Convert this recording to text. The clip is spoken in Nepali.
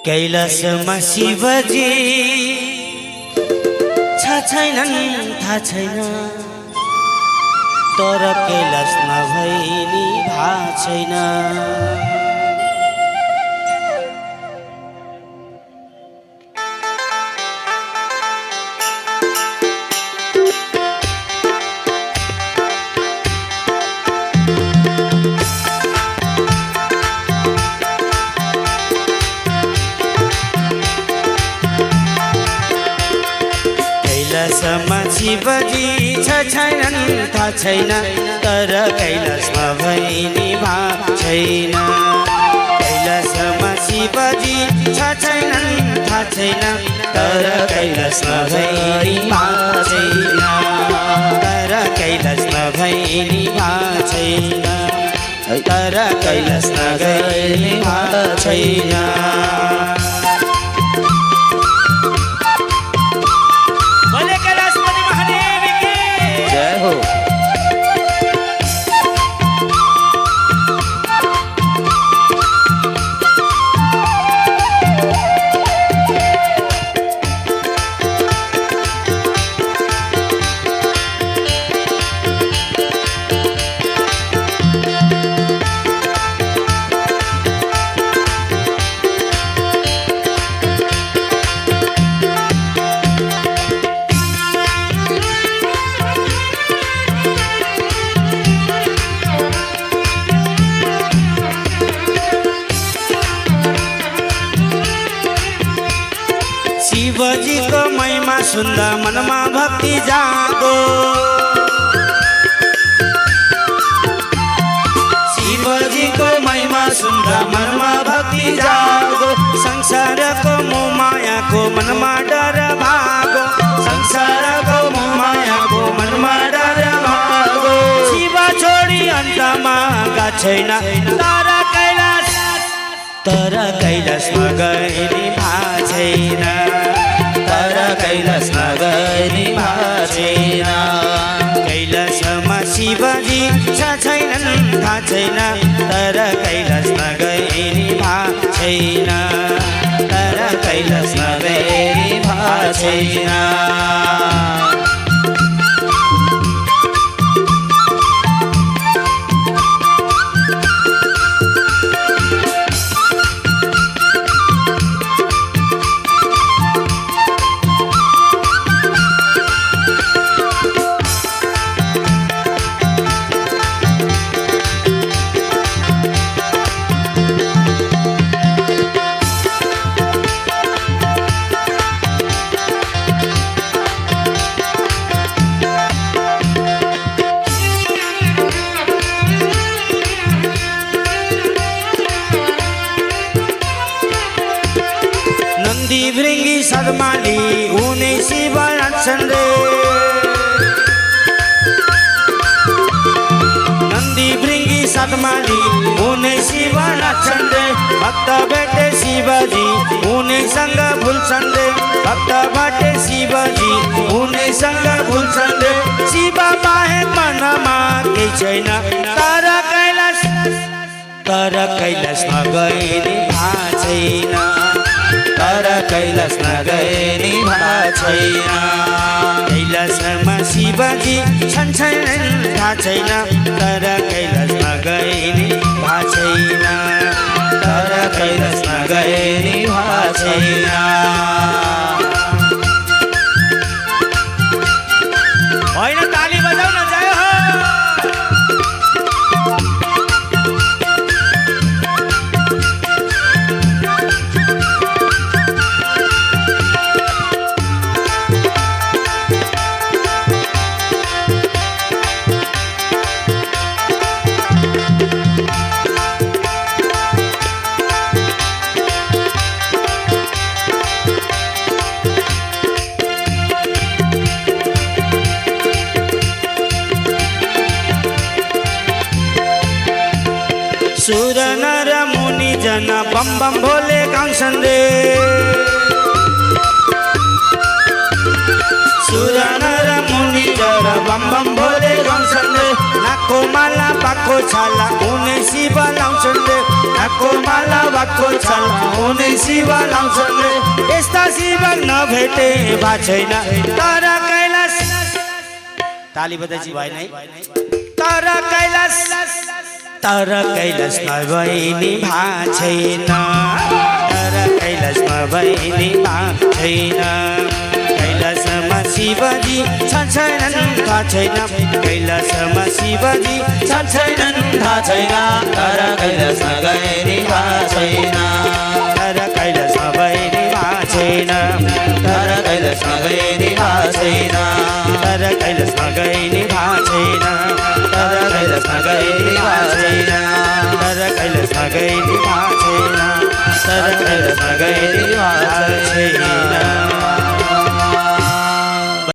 कैलाशमा शिवजी छैनन् थाहा छैन, तर कैलाश नभई नि भा छैन। कैलाशमा शिवजी छैनन् थाहा छैन, तर कैलाशमा भई नि भा छैन। कैलाशमा शिवजी छैनन् थाहा छैन, तर कैलाशमा भई नि भा छैन। तर कैलाशमा भई नि भा छैन, तर कैलाशमा गई नि भा छैन। शिवजी को महिमा सुन्दा मनमा भक्ति जागो। शिवजी को महिमा सुन्दा मनमा भक्ति जागो। संसार को मोह माया को मनमा डर भागो। संसार को मोह माया को मनमा डर भागो। शिव छोडी अन्तमा गा छैन, तर कैलाशमा गई नि भा छैन। तर कैलाशमा गई नि भा छैन। कैलाशमा शिवजी छैनन् थाहा छैन, तर कैलाशमा गई नि भा छैन। तर कैलाशमा गई नि भा छैन। नन्दी भृङ्गी सदमाली उनी शिव नाच्छन् रे। नन्दी भृङ्गी सदमाली उनी शिव नाच्छन् रे। भक्त भेटे शिवजी उनीसँग भुल्छन् रे। भक्त भेटे शिवजी उनीसँग भुल्छन् रे। शिव बाहेक मनमा केही छैन, तर कैलाशमा गई नि भा छैन। तर कैलाशमा गई नि भा छैन। कैलाशमा शिवजी छैनन् थाहा छैन, तर कैलाशमा गई नि भा छैन। तर कैलाशमा गई नि भा छैन। होइन ताली बजाऊ न, जय हो। सुर नर मुनि जन बम बम भोले गाउँछन् रे। सुर नर मुनि जन बम बम भोले गाउँछन् रे। नाकको माला बाको छाला उनी शिव लाउँछन् रे नाकको माला बाको छाला उनी शिव लाउँछन् रे यस्ता शिव नभेटे भा छैन तर कैलाश ताली बजाइछि भएन है तर कैलाशमा बहिनी भा छैन तर कैलाशमा बहिनी भा छैन कैलाशमा शिवजी छन् छैनन् थाहा छैन कैलाशमा शिवजी छन् छैनन् थाहा छैन तर कैलाशमा गहिनी भा छैन तर कैलाशमा बहिनी भा छैन तर कैलाशमा गहिनी भा छैन तर कैलाशमा गहिनी भा छैन तर कैलाशमा गहिनी भा छैन तर कैलाशमा गहिनी भा छैन तर कैलाशमा गहिनी भा छैन